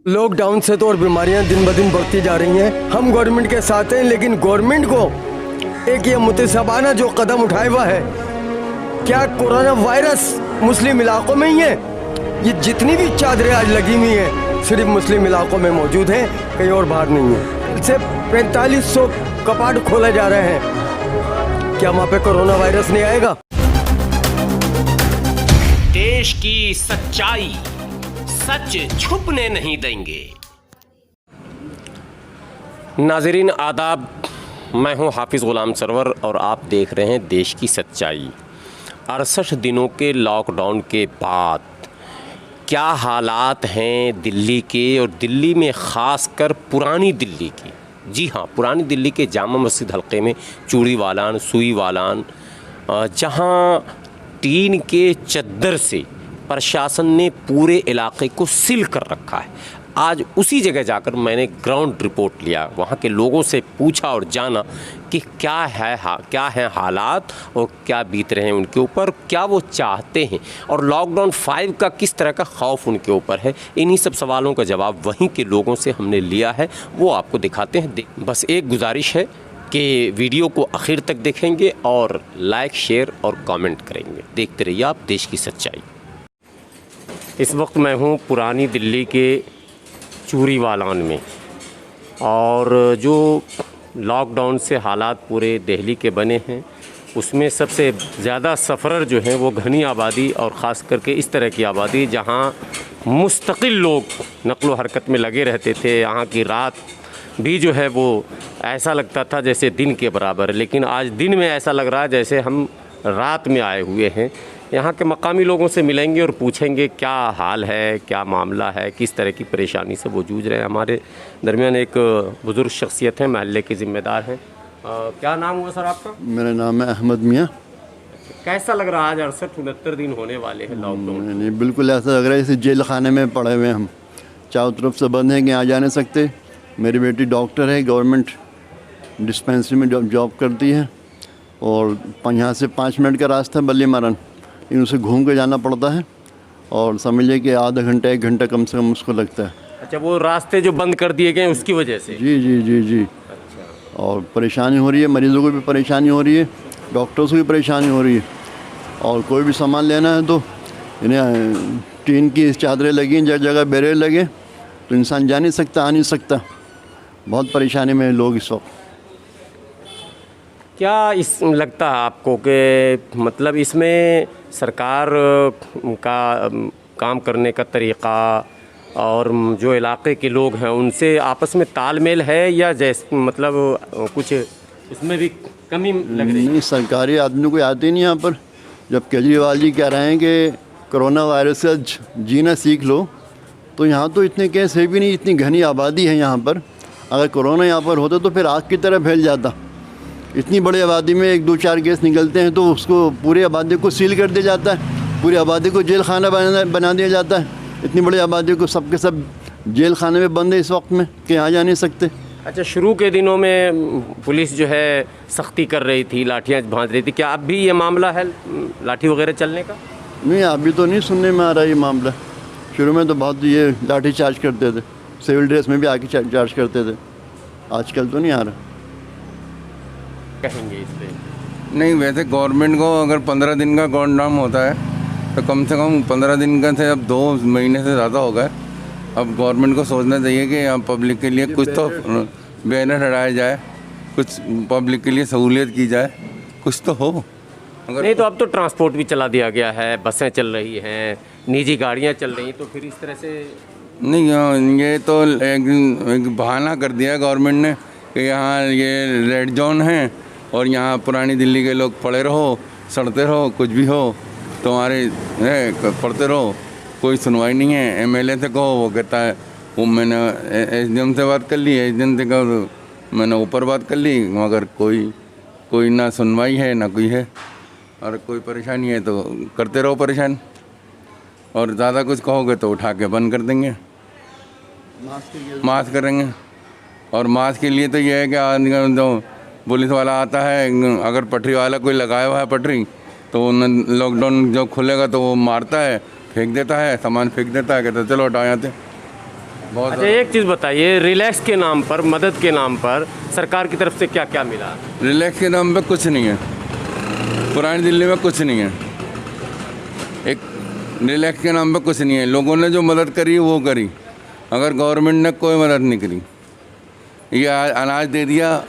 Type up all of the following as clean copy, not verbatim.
Lockdown से तो और बीमारियां दिन ब दिन बढ़ती जा रही हैं। हम गवर्नमेंट के साथ हैं, लेकिन गवर्नमेंट को एक ये मुतसबाना जो कदम उठाया हुआ है, क्या कोरोना वायरस मुस्लिम इलाकों में ही है? ये जितनी भी चादरें आज लगी हुई हैं सिर्फ मुस्लिम इलाकों में मौजूद हैं, कहीं और बाहर नहीं है। इससे 4500 कपाट खोले जा रहे हैं। क्या वहाँ पे कोरोना वायरस नहीं आएगा? देश की सच्चाई, सच छुपने नहीं देंगे। नाज़रीन आदाब, मैं हूं हाफिज़ ग़ुलाम सरवर और आप देख रहे हैं देश की सच्चाई। 68 दिनों के लॉकडाउन के बाद क्या हालात हैं दिल्ली के, और दिल्ली में ख़ासकर पुरानी दिल्ली की। जी हाँ, पुरानी दिल्ली के जामा मस्जिद हलक़े में चूड़ी वालान, सुई वालान, जहाँ टीन के चद्दर से प्रशासन ने पूरे इलाके को सील कर रखा है। आज उसी जगह जाकर मैंने ग्राउंड रिपोर्ट लिया, वहाँ के लोगों से पूछा और जाना कि क्या है हालात और क्या बीत रहे हैं उनके ऊपर, क्या वो चाहते हैं और लॉकडाउन 5 का किस तरह का खौफ उनके ऊपर है। इन्हीं सब सवालों का जवाब वहीं के लोगों से हमने लिया है, वो आपको दिखाते हैं। बस एक गुजारिश है कि वीडियो को आखिर तक देखेंगे और लाइक, शेयर और कमेंट करेंगे। देखते रहिए आप देश की सच्चाई। इस वक्त मैं हूँ पुरानी दिल्ली के चूड़ी वालान में, और जो लॉकडाउन से हालात पूरे दिल्ली के बने हैं उसमें सबसे ज़्यादा सफ़रर जो हैं वो घनी आबादी और ख़ास करके इस तरह की आबादी जहाँ मुस्तकिल लोग नक़्ल व हरकत में लगे रहते थे। यहाँ की रात भी जो है वो ऐसा लगता था जैसे दिन के बराबर, लेकिन आज दिन में ऐसा लग रहा है जैसे हम रात में आए हुए हैं। यहाँ के मकामी लोगों से मिलेंगे और पूछेंगे क्या हाल है, क्या मामला है, किस तरह की परेशानी से वो जूझ रहे हैं। हमारे दरमियान एक बुज़ुर्ग शख्सियत है, महल्ले के ज़िम्मेदार हैं। क्या नाम हुआ सर आपका? मेरा नाम है अहमद मियाँ। कैसा लग रहा है आज 68-69 दिन होने वाले हैं लॉकडाउन? नहीं, बिल्कुल ऐसा लग रहा है जैसे जेल खाने में पड़े हुए हम। चारों तरफ से बंद हैं कि आ जा नहीं सकते। मेरी बेटी डॉक्टर है, गवर्नमेंट डिस्पेंसरी में जॉब करती है, और यहाँ से 5 मिनट का रास्ता है बल्ली मारन, इनसे घूम के जाना पड़ता है, और समझिए कि आधा घंटा 1 घंटा कम से कम उसको लगता है। अच्छा, वो रास्ते जो बंद कर दिए गए हैं उसकी वजह से? जी जी जी जी। अच्छा। और परेशानी हो रही है, मरीज़ों को भी परेशानी हो रही है, डॉक्टर्स को भी परेशानी हो रही है। और कोई भी सामान लेना है तो इन्हें टीन की चादरें लगी, जगह जगह बैरियर लगे, तो इंसान जा नहीं सकता, आ नहीं सकता। बहुत परेशानी में लोग इस वक्त। क्या इस लगता है आपको कि मतलब इसमें सरकार का काम करने का तरीक़ा और जो इलाके के लोग हैं उनसे आपस में तालमेल है, या जैसे मतलब कुछ इसमें भी कमी लग रही है? नहीं, सरकारी आदमी कोई आते नहीं यहाँ पर। जब केजरीवाल जी कह रहे हैं कि कोरोना वायरस से जीना सीख लो, तो यहाँ तो इतने केस है भी नहीं, इतनी घनी आबादी है यहाँ पर। अगर कोरोना यहाँ पर होता तो फिर आग की तरह फैल जाता। इतनी बड़ी आबादी में 1-2-4 केस निकलते हैं तो उसको पूरी आबादी को सील कर दिया जाता है, पूरी आबादी को जेल खाना बना दिया जाता है। इतनी बड़ी आबादी को सबके सब जेल खाने में बंद है इस वक्त में कि यहाँ जा नहीं सकते। अच्छा, शुरू के दिनों में पुलिस जो है सख्ती कर रही थी, लाठियाँ भांज रही थी, क्या अब भी ये मामला है लाठी वगैरह चलने का? नहीं, अभी तो नहीं सुनने में आ रहा ये मामला। शुरू में तो बहुत ये लाठी चार्ज करते थे, सिविल ड्रेस में भी आके चार्ज करते थे। आजकल तो नहीं आ रहा। कहेंगे इस पे? नहीं, वैसे गवर्नमेंट को अगर 15 दिन का लॉकडाउन होता है तो कम से कम 15 दिन का से अब 2 महीने से ज़्यादा हो गए। अब गवर्नमेंट को सोचना चाहिए कि अब पब्लिक के लिए कुछ तो बैनर हटाया जाए, कुछ पब्लिक के लिए सहूलियत की जाए, कुछ तो हो। अगर नहीं तो अब तो ट्रांसपोर्ट भी चला दिया गया है, बसें चल रही हैं, निजी गाड़ियाँ चल रही हैं, तो फिर इस तरह से नहीं, ये तो एक बहाना कर दिया है गवर्नमेंट ने कि यहाँ ये रेड जोन है और यहाँ पुरानी दिल्ली के लोग पड़े रहो, सड़ते रहो, कुछ भी हो तुम्हारे पढ़ते रहो, कोई सुनवाई नहीं है। एमएलए से कहो, वो कहता है वो मैंने एसडीएम से बात कर ली, एसडीएम से कहो मैंने ऊपर बात कर ली, मगर कोई ना सुनवाई है ना कोई है। और कोई परेशानी है तो करते रहो परेशान, और ज़्यादा कुछ कहोगे तो उठा के बंद कर देंगे, मास्क करेंगे। और मास्क के लिए तो ये है कि आदमी जो पुलिस वाला आता है, अगर पटरी वाला कोई लगाया हुआ है पटरी, तो लॉकडाउन जब खुलेगा तो वो मारता है, फेंक देता है, सामान फेंक देता है, कहता है चलो हटाओ यहाँ से। बहुत अच्छा, एक चीज़ बताइए, रिलैक्स के नाम पर, मदद के नाम पर सरकार की तरफ से क्या क्या मिला? रिलैक्स के नाम पे कुछ नहीं है, पुरानी दिल्ली में कुछ नहीं है। एक रिलैक्स के नाम पे कुछ नहीं है। लोगों ने जो मदद करी वो करी, अगर गवर्नमेंट ने कोई मदद नहीं करी। ये अनाज दे दिया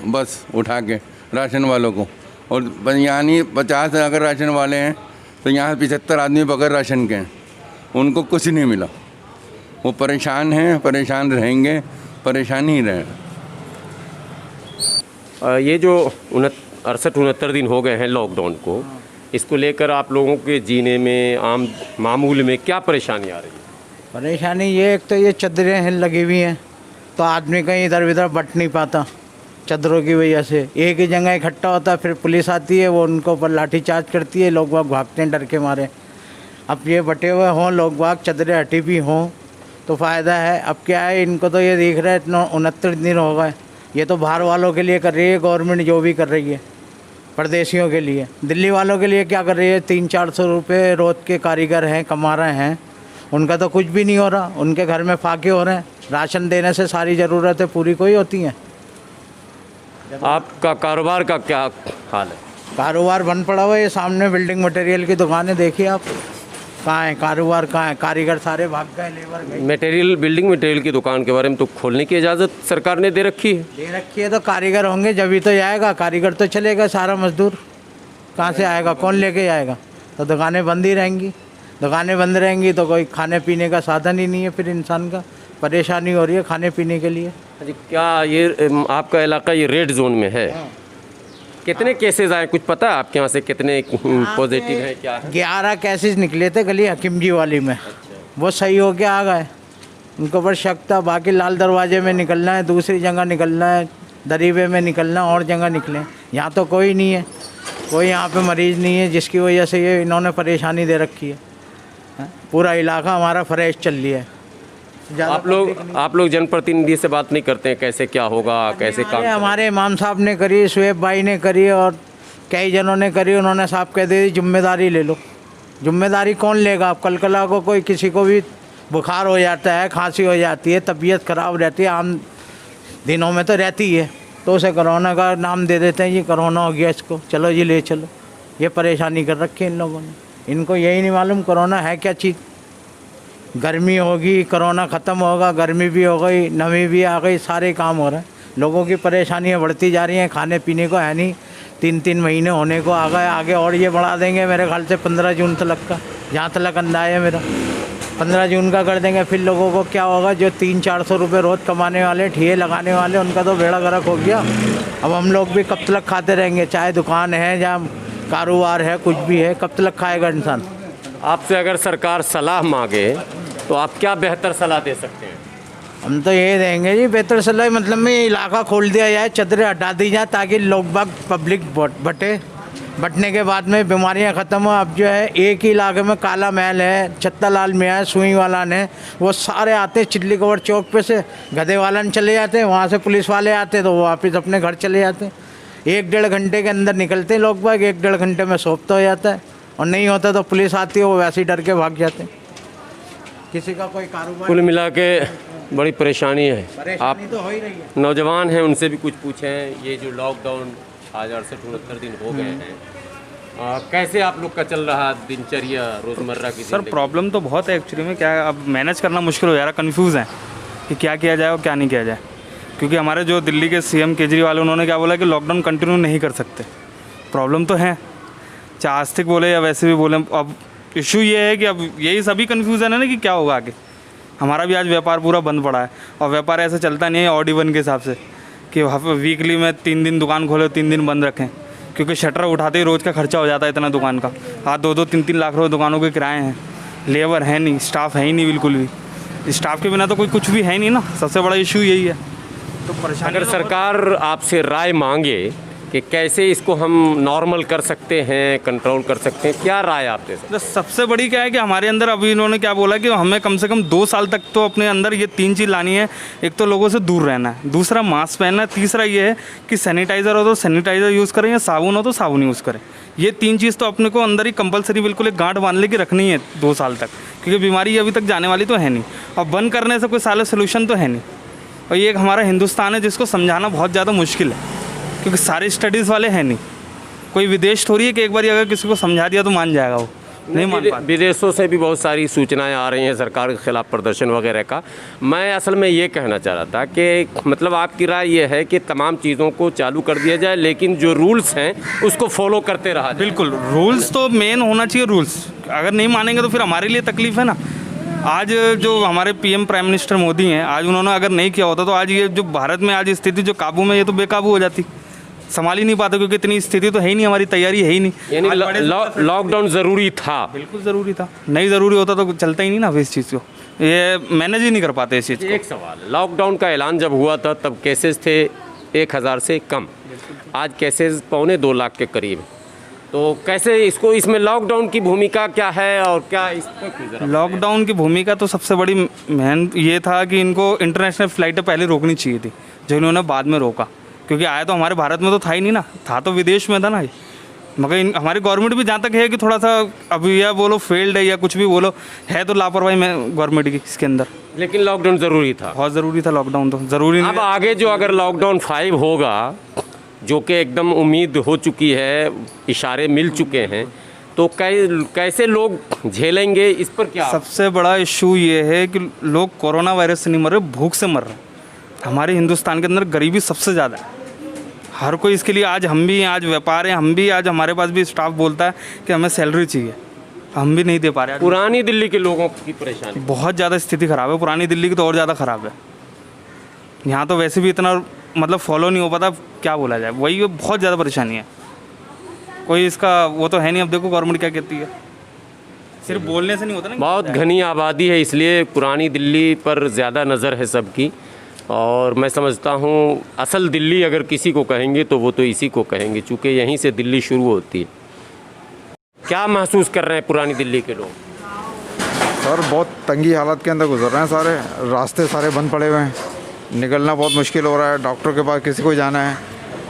बस उठा के राशन वालों को, और यानी 50 अगर राशन वाले हैं तो यहाँ 75 आदमी बगैर राशन के हैं, उनको कुछ नहीं मिला। वो परेशान हैं, परेशान रहेंगे, परेशान ही रहे। ये जो 68-69 दिन हो गए हैं लॉकडाउन को, इसको लेकर आप लोगों के जीने में, आम मामूल में क्या परेशानी आ रही है? परेशानी ये, एक तो ये चद्दरें हैं लगी हुई हैं, तो आदमी कहीं इधर उधर बट नहीं पाता चद्दरों की वजह से। एक ही जगह इकट्ठा होता है, फिर पुलिस आती है, वो उनको ऊपर लाठी चार्ज करती है, लोग बाग भागते हैं डर के मारे। अब ये बटे हुए हों लोग बाग, चद्दरें हटी भी हों तो फ़ायदा है। अब क्या है, इनको तो ये दिख रहा है 69 दिन हो गए। ये तो बाहर वालों के लिए कर रही है गवर्नमेंट, जो भी कर रही है परदेशियों के लिए। दिल्ली वालों के लिए क्या कर रही है? 300-400 रुपये रोज़ के कारीगर हैं, कमा रहे हैं, उनका तो कुछ भी नहीं हो रहा। उनके घर में फाके हो रहे हैं। राशन देने से सारी ज़रूरतें पूरी कोई होती हैं। आपका कारोबार का क्या हाल है? कारोबार बंद पड़ा हुआ है। ये सामने बिल्डिंग मटेरियल की दुकानें देखिए आप, कहाँ है कारोबार, कहाँ है? कारीगर सारे भाग गए, लेबर गए। बिल्डिंग मटेरियल की दुकान के बारे में तो खोलने की इजाज़त सरकार ने दे रखी है। दे रखी है तो कारीगर होंगे जब तो आएगा, कारीगर तो चलेगा, सारा मजदूर कहाँ से आएगा, कौन लेके आएगा? तो दुकानें बंद ही रहेंगी। दुकानें बंद रहेंगी तो कोई खाने पीने का साधन ही नहीं है, फिर इंसान का परेशानी हो रही है खाने पीने के लिए। जी, क्या ये आपका इलाका ये रेड जोन में है? कितने केसेस आए, कुछ पता है आपके यहाँ से? कितने पॉजिटिव है, क्या है? 11 केसेस निकले थे गली हकीम जी वाली में। वो सही हो के आ गए, उनको पर शक था। बाकी लाल दरवाजे में निकलना है, दूसरी जगह निकलना है, दरीबे में निकलना, और जगह निकले। यहाँ तो कोई नहीं है, कोई यहाँ पे मरीज़ नहीं है, जिसकी वजह से ये इन्होंने परेशानी दे रखी है। पूरा इलाका हमारा फ्रेश चल रहा है। आप लोग जनप्रतिनिधि से बात नहीं करते हैं कैसे क्या होगा, कैसे काम? हमारे इमाम साहब ने करी, शुएब भाई ने करी, और कई जनों ने करी। उन्होंने साहब कह दी जिम्मेदारी ले लो। जिम्मेदारी कौन लेगा? अब कल को कोई किसी को भी बुखार हो जाता है, खांसी हो जाती है, तबीयत ख़राब रहती है, आम दिनों में तो रहती है, तो उसे कोरोना का नाम दे देते हैं, ये कोरोना हो गया इसको, चलो जी ले चलो। ये परेशानी कर रखी है इन लोगों ने। इनको यही नहीं मालूम कोरोना है क्या चीज़। गर्मी होगी, कोरोना ख़त्म होगा, गर्मी भी हो गई, नमी भी आ गई, सारे काम हो रहे हैं। लोगों की परेशानियाँ बढ़ती जा रही हैं, खाने पीने को है नहीं। 3-3 महीने होने को आ गए, आगे और ये बढ़ा देंगे मेरे ख्याल से 15 जून तक का, जहाँ तक अंदाज़ा है मेरा। 15 जून का कर देंगे, फिर लोगों को क्या होगा? जो 300-400 रुपये रोज़ कमाने वाले, ठिये लगाने वाले, उनका तो बेड़ा गर्क हो गया। अब हम लोग भी कब तक खाते रहेंगे? चाहे दुकान है, जहाँ कारोबार है, कुछ भी है, कब तक खाएगा इंसान? आपसे अगर सरकार सलाह मांगे तो आप क्या बेहतर सलाह दे सकते हैं? हम तो ये देंगे जी बेहतर सलाह, मतलब में इलाका खोल दिया जाए, चद्दरें हटा दी जाए, ताकि लोग बाग पब्लिक बटने के बाद में बीमारियां ख़त्म हो। अब जो है एक ही इलाके में काला महल है, छत्तालाल में है, सुई वाला ने, वो सारे आते चिल्ली कवर चौक पे से गधे वाला ने चले जाते हैं, वहाँ से पुलिस वाले आते तो वो वापस अपने घर चले जाते हैं। 1-1.5 घंटे के अंदर निकलते हैं लोग बाग, 1-1.5 घंटे में सोपता हो जाता है, और नहीं होता तो पुलिस आती है, वो वैसे ही डर के भाग जाते हैं। किसी का कोई कारोबार, कुल मिला के बड़ी परेशानी है। आप तो हो ही रही है। नौजवान हैं, उनसे भी कुछ पूछें। ये जो लॉकडाउन आज 68-69 दिन हो गए हैं, कैसे आप लोग का चल रहा दिनचर्या, रोज़मर्रा की? सर प्रॉब्लम तो बहुत है एक्चुअली में। क्या है, अब मैनेज करना मुश्किल हो जा रहा है, कन्फ्यूज़ है कि क्या किया जाए और क्या नहीं किया जाए। क्योंकि हमारे जो दिल्ली के सीएम केजरीवाल, उन्होंने क्या बोला कि लॉकडाउन कंटिन्यू नहीं कर सकते। प्रॉब्लम तो है, चाहे आस्तिक बोले या वैसे भी बोले। अब इशू ये है कि अब यही सभी कन्फ्यूज़न है ना कि क्या होगा आगे। हमारा भी आज व्यापार पूरा बंद पड़ा है, और व्यापार ऐसे चलता नहीं है ऑड इवन के हिसाब से कि वीकली में 3 दिन दुकान खोले, 3 दिन बंद रखें, क्योंकि शटर उठाते ही रोज़ का खर्चा हो जाता है इतना दुकान का। आज 2-2, 3-3 लाख रुपये दुकानों के किराए हैं, लेबर है नहीं, स्टाफ है ही नहीं बिल्कुल भी। स्टाफ के बिना तो कोई कुछ भी है नहीं ना, सबसे बड़ा इशू यही है। तो परेशानी अगर सरकार आपसे राय मांगे कि कैसे इसको हम नॉर्मल कर सकते हैं, कंट्रोल कर सकते हैं, क्या राय आप दे सकते तो सबसे बड़ी क्या है कि हमारे अंदर अभी इन्होंने क्या बोला कि हमें कम से कम 2 साल तक तो अपने अंदर ये 3 चीज़ लानी है। एक तो लोगों से दूर रहना है, दूसरा मास्क पहनना है, तीसरा ये है कि सैनिटाइज़र हो तो सैनिटाइज़र यूज़ करें या साबुन हो तो साबुन यूज़ करें। ये 3 चीज़ तो अपने को अंदर ही कंपलसरी बिल्कुल एक गांठ बांध लेके रखनी है 2 साल तक, क्योंकि बीमारी अभी तक जाने वाली तो है नहीं और बंद करने से कोई साला सोल्यूशन तो है नहीं। और ये एक हमारा हिंदुस्तान है जिसको समझाना बहुत ज़्यादा मुश्किल है, क्योंकि सारे स्टडीज़ वाले हैं नहीं। कोई विदेश थोड़ी है कि एक बार अगर किसी को समझा दिया तो मान जाएगा, वो नहीं मान पाता। विदेशों से भी बहुत सारी सूचनाएं आ रही हैं सरकार के खिलाफ प्रदर्शन वगैरह का। मैं असल में ये कहना चाह रहा था कि मतलब आपकी राय ये है कि तमाम चीज़ों को चालू कर दिया जाए, लेकिन जो रूल्स हैं उसको फॉलो करते रहा जाए। बिल्कुल, रूल्स तो मेन होना चाहिए। रूल्स अगर नहीं मानेंगे तो फिर हमारे लिए तकलीफ है ना। आज जो हमारे पीएम प्राइम मिनिस्टर मोदी हैं, आज उन्होंने अगर नहीं किया होता तो आज ये जो भारत में आज स्थिति जो काबू में, ये तो बेकाबू हो जाती, संभाल ही नहीं पाते, क्योंकि इतनी स्थिति तो है ही नहीं, हमारी तैयारी है ही नहीं। यानी लॉकडाउन ज़रूरी था। बिल्कुल ज़रूरी था, नहीं ज़रूरी होता तो चलता ही नहीं ना इस चीज़ को, ये मैनेज ही नहीं कर पाते इस चीज़ को। एक सवाल, लॉकडाउन का ऐलान जब हुआ था तब केसेस थे 1000 से कम, आज केसेस 2.25 लाख के करीब। तो कैसे इसको, इसमें लॉकडाउन की भूमिका क्या है और क्या इस पर? लॉकडाउन की भूमिका तो सबसे बड़ी मेन ये था कि इनको इंटरनेशनल फ़्लाइटें पहले रोकनी चाहिए थी, जो इन्होंने बाद में रोका, क्योंकि आया तो हमारे भारत में तो था ही नहीं ना, था तो विदेश में था ना। मगर हमारी गवर्नमेंट भी जहाँ तक है कि थोड़ा सा अभी या बोलो फेल्ड है या कुछ भी बोलो, है तो लापरवाही में गवर्नमेंट की इसके अंदर। लेकिन लॉकडाउन ज़रूरी था, बहुत ज़रूरी था लॉकडाउन, तो ज़रूरी नहीं। अब आगे जो अगर लॉकडाउन 5 होगा, जो कि एकदम उम्मीद हो चुकी है, इशारे मिल चुके हैं, तो कैसे लोग झेलेंगे, इस पर क्या? सबसे बड़ा इशू ये है कि लोग कोरोना वायरस से नहीं मर रहे, भूख से मर रहे हैं। हमारे हिंदुस्तान के अंदर गरीबी सबसे ज़्यादा है, हर कोई इसके लिए, आज हम भी आज व्यापार हैं, हम भी आज हमारे पास भी स्टाफ बोलता है कि हमें सैलरी चाहिए, हम भी नहीं दे पा रहे। पुरानी दिल्ली के लोगों की परेशानी बहुत ज़्यादा स्थिति ख़राब है, पुरानी दिल्ली की तो और ज़्यादा ख़राब है। यहाँ तो वैसे भी इतना मतलब फॉलो नहीं हो पाता, क्या बोला जाए, वही बहुत ज़्यादा परेशानी है। कोई इसका वो तो है नहीं। अब देखो गवर्नमेंट क्या कहती है, सिर्फ बोलने से नहीं होता ना। बहुत घनी आबादी है, इसलिए पुरानी दिल्ली पर ज़्यादा नज़र है सबकी। और मैं समझता हूँ असल दिल्ली अगर किसी को कहेंगे तो वो तो इसी को कहेंगे, चूँकि यहीं से दिल्ली शुरू होती है। क्या महसूस कर रहे हैं पुरानी दिल्ली के लोग? सर बहुत तंगी हालत के अंदर गुजर रहे हैं, सारे रास्ते सारे बंद पड़े हुए हैं, निकलना बहुत मुश्किल हो रहा है। डॉक्टर के पास किसी को जाना है,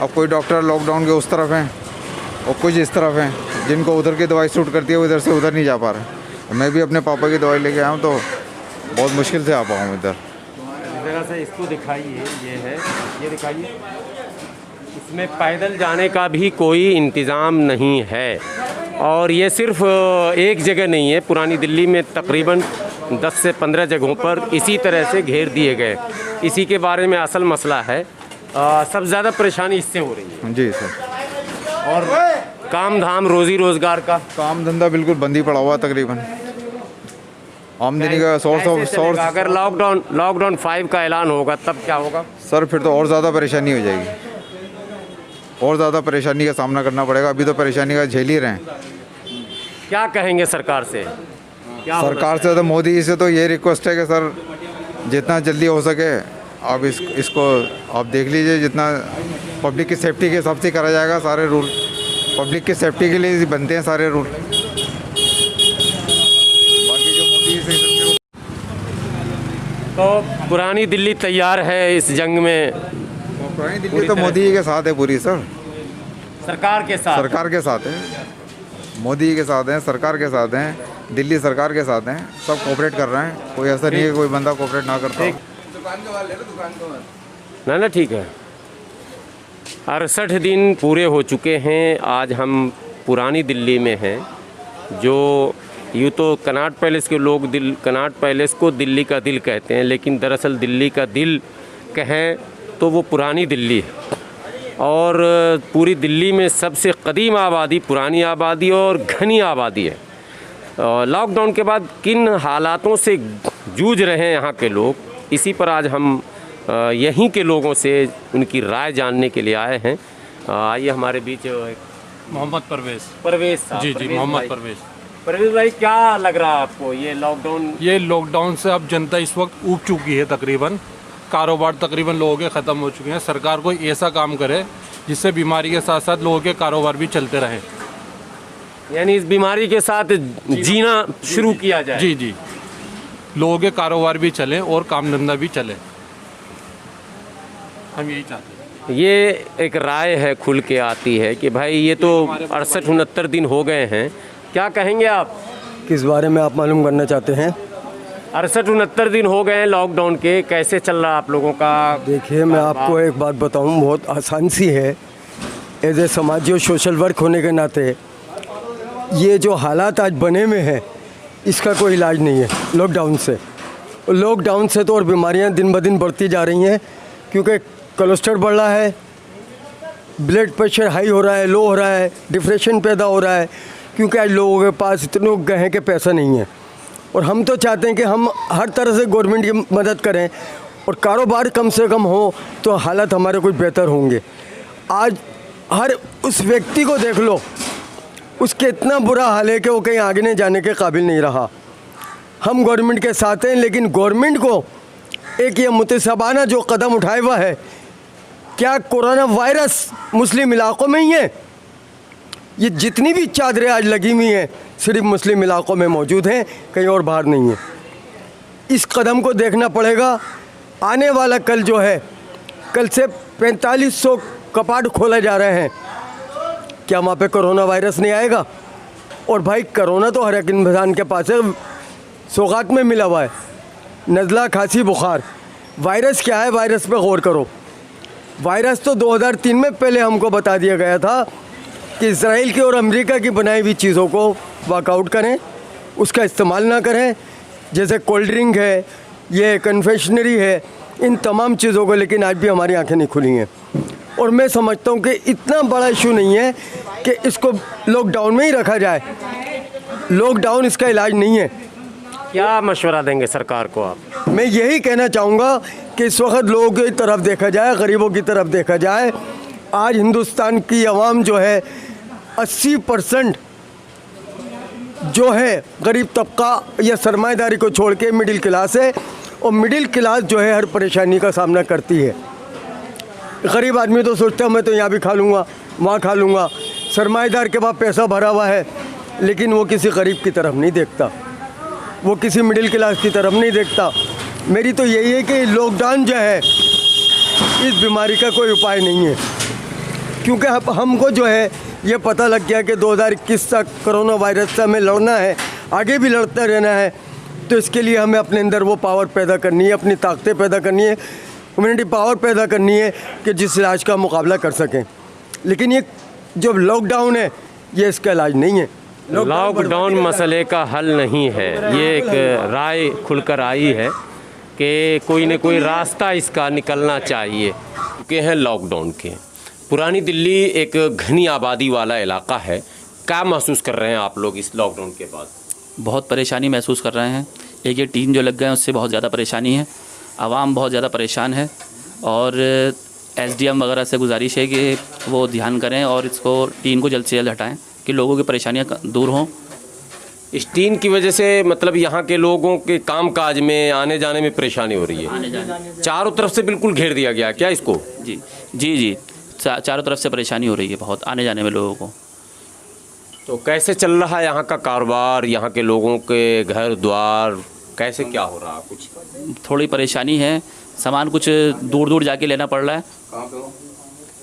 अब कोई डॉक्टर लॉकडाउन के उस तरफ हैं और कुछ इस तरफ हैं, जिनको उधर की दवाई सूट करती है वो इधर से उधर नहीं जा पा रहे। मैं भी अपने पापा की दवाई लेके आया हूँ, तो बहुत मुश्किल से आ पाऊँ इधर। जरा से इसको दिखाइए, ये है, ये दिखाइए। इसमें पैदल जाने का भी कोई इंतज़ाम नहीं है, और ये सिर्फ एक जगह नहीं है, पुरानी दिल्ली में तकरीबन 10 से 15 जगहों पर इसी तरह से घेर दिए गए। इसी के बारे में असल मसला है, सब ज़्यादा परेशानी इससे हो रही है। जी सर। और काम धाम रोज़ी रोज़गार का काम धंधा बिल्कुल बंद ही पड़ा हुआ, तकरीबन आमदनी का सोर्स। अगर लॉकडाउन 5 का ऐलान होगा तब क्या होगा? सर फिर तो और ज़्यादा परेशानी हो जाएगी, और ज़्यादा परेशानी का सामना करना पड़ेगा। अभी तो परेशानी का झेल ही रहे हैं। क्या कहेंगे सरकार से? सरकार से तो मोदी से तो ये रिक्वेस्ट है कि सर जितना जल्दी हो सके आप इसको आप देख लीजिए, जितना पब्लिक की सेफ्टी के हिसाब से करा जाएगा। सारे रूल पब्लिक की सेफ्टी के लिए बनते हैं सारे रूल। बाकी जो मोदी से तो पुरानी दिल्ली तैयार है इस जंग में? पुरानी दिल्ली तो मोदी जी के साथ है पूरी सर, सरकार के साथ है, मोदी के साथ हैं, सरकार के साथ हैं, दिल्ली सरकार के साथ हैं, सब कोऑपरेट कर रहे हैं। कोई ऐसा नहीं है कोई बंदा कोऑपरेट ना करता हो। ना ठीक है। 68 दिन पूरे हो चुके हैं। आज हम पुरानी दिल्ली में हैं, जो यूँ तो कनॉट पैलेस के लोग कनॉट पैलेस को दिल्ली का दिल कहते हैं, लेकिन दरअसल दिल्ली का दिल कहें तो वो पुरानी दिल्ली है। और पूरी दिल्ली में सबसे कदीम आबादी, पुरानी आबादी और घनी आबादी है। लॉकडाउन के बाद किन हालातों से जूझ रहे हैं यहाँ के लोग, इसी पर आज हम यहीं के लोगों से उनकी राय जानने के लिए आए हैं। आइए हमारे बीच मोहम्मद परवेज़ साहब। जी मोहम्मद परवेज़ भाई, क्या लग रहा है आपको ये लॉकडाउन से अब जनता इस वक्त ऊब चुकी है, तकरीबन कारोबार तकरीबन लोगों के ख़त्म हो चुके हैं। सरकार कोई ऐसा काम करे जिससे बीमारी के साथ साथ लोगों के कारोबार भी चलते रहे। यानी इस बीमारी के साथ जीना शुरू किया जाए। जी जी, लोगों के कारोबार भी चले और काम धंधा भी चले, हम यही चाहते हैं। ये एक राय है खुल के आती है कि भाई ये तो 68-69 दिन हो गए हैं, क्या कहेंगे आप? किस बारे में आप मालूम करना चाहते हैं? 68-69 दिन हो गए हैं लॉकडाउन के, कैसे चल रहा आप लोगों का? देखिए, मैं आपको एक बात बताऊं, बहुत आसान सी है। एज ए समाजी और सोशल वर्क होने के नाते ये जो हालात आज बने में है, इसका कोई इलाज नहीं है लॉकडाउन से तो और बीमारियां दिन ब दिन बढ़ती जा रही हैं, क्योंकि कोलेस्ट्रॉल बढ़ रहा है, ब्लड प्रेशर हाई हो रहा है, लो हो रहा है, डिप्रेशन पैदा हो रहा है, क्योंकि आज लोगों के पास इतने गए हैं कि पैसा नहीं है। और हम तो चाहते हैं कि हम हर तरह से गवर्नमेंट की मदद करें और कारोबार कम से कम हो तो हालात हमारे कुछ बेहतर होंगे। आज हर उस व्यक्ति को देख लो, उसके इतना बुरा हाल है कि वो कहीं आगे नहीं जाने के काबिल नहीं रहा। हम गवर्नमेंट के साथ हैं, लेकिन गवर्नमेंट को एक ये मुतसबाना जो कदम उठाया हुआ है, क्या कोरोना वायरस मुस्लिम इलाकों में ही है? ये जितनी भी चादरें आज लगी हुई हैं सिर्फ मुस्लिम इलाकों में मौजूद हैं, कहीं और बाहर नहीं है। इस कदम को देखना पड़ेगा। आने वाला कल जो है, कल से 4500 कपाट खोले जा रहे हैं, क्या वहाँ पे कोरोना वायरस नहीं आएगा? और भाई कोरोना तो हर एक इंसान के पास है, सौगात में मिला हुआ है, नज़ला, खांसी, बुखार। वायरस क्या है? वायरस पे गौर करो। वायरस तो 2003 में पहले हमको बता दिया गया था कि इसराइल की और अमेरिका की बनाई हुई चीज़ों को वर्कआउट करें, उसका इस्तेमाल ना करें, जैसे कोल्ड ड्रिंक है, ये कन्फेक्शनरी है, इन तमाम चीज़ों को। लेकिन आज भी हमारी आंखें नहीं खुली हैं और मैं समझता हूँ कि इतना बड़ा इशू नहीं है कि इसको लॉकडाउन में ही रखा जाए। लॉकडाउन इसका इलाज नहीं है। क्या मशवरा देंगे सरकार को आप? मैं यही कहना चाहूँगा कि इस वक्त लोगों की तरफ देखा जाए, गरीबों की तरफ देखा जाए। आज हिंदुस्तान की आवाम जो है 80% जो है गरीब तबका या सरमाएदारी को छोड़ के मिडिल क्लास है, और मिडिल क्लास जो है हर परेशानी का सामना करती है। गरीब आदमी तो सोचता है मैं तो यहाँ भी खा लूँगा, वहाँ खा लूँगा। सरमाएदार के पास पैसा भरा हुआ है, लेकिन वो किसी गरीब की तरफ नहीं देखता, वो किसी मिडिल क्लास की तरफ नहीं देखता। मेरी तो यही है कि लॉकडाउन जो है इस बीमारी का कोई उपाय नहीं है, क्योंकि हमको जो है ये पता लग गया कि 2021 तक कोरोना वायरस से हमें लड़ना है, आगे भी लड़ते रहना है। तो इसके लिए हमें अपने अंदर वो पावर पैदा करनी है, अपनी ताकतें पैदा करनी है, इम्यूनिटी पावर पैदा करनी है कि जिस इलाज का मुकाबला कर सकें। लेकिन ये जो लॉकडाउन है ये इसका इलाज नहीं है। लॉकडाउन मसले का हल नहीं है, ये एक राय खुलकर आई है कि कोई न कोई रास्ता इसका निकलना चाहिए। के हैं लॉकडाउन के। पुरानी दिल्ली एक घनी आबादी वाला इलाका है, क्या महसूस कर रहे हैं आप लोग इस लॉकडाउन के बाद? बहुत परेशानी महसूस कर रहे हैं। एक ये टीन जो लग गए हैं उससे बहुत ज़्यादा परेशानी है, आवाम बहुत ज़्यादा परेशान है। और एसडीएम वगैरह से गुजारिश है कि वो ध्यान करें और इसको टीन को जल्द से जल्द हटाएं कि लोगों की परेशानियां दूर हों। इस टीन की वजह से मतलब यहाँ के लोगों के काम काज में आने जाने में परेशानी हो रही है। चारों तरफ से बिल्कुल घेर दिया गया क्या इसको? जी जी जी, चारों तरफ से परेशानी हो रही है बहुत आने जाने में लोगों को। तो कैसे चल रहा है यहाँ का कारोबार, यहाँ के लोगों के घर द्वार, कैसे क्या हो रहा है? कुछ थोड़ी परेशानी है, सामान कुछ दूर दूर जाके लेना पड़ रहा है।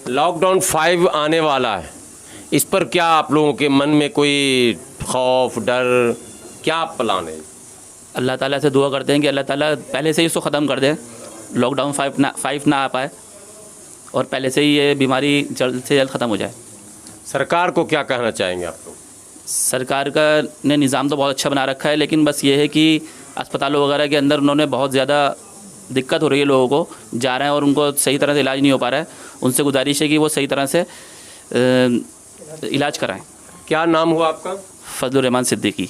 लॉकडाउन 5 आने वाला है, इस पर क्या आप लोगों के मन में कोई खौफ, डर, क्या प्लान है? अल्लाह ताला से दुआ करते हैं कि अल्लाह ताला पहले से ही इसको ख़त्म कर दे, लॉकडाउन 5 ना आ पाए और पहले से ही ये बीमारी जल्द से जल्द ख़त्म हो जाए। सरकार को क्या कहना चाहेंगे आप लोग? सरकार का ने निज़ाम तो बहुत अच्छा बना रखा है, लेकिन बस ये है कि अस्पतालों वगैरह के अंदर उन्होंने बहुत ज़्यादा दिक्कत हो रही है, लोगों को जा रहे हैं और उनको सही तरह से इलाज नहीं हो पा रहा है। उनसे गुजारिश है कि वो सही तरह से इलाज कराएं। क्या नाम हुआ आपका? फजलुर रहमान सिद्दीकी।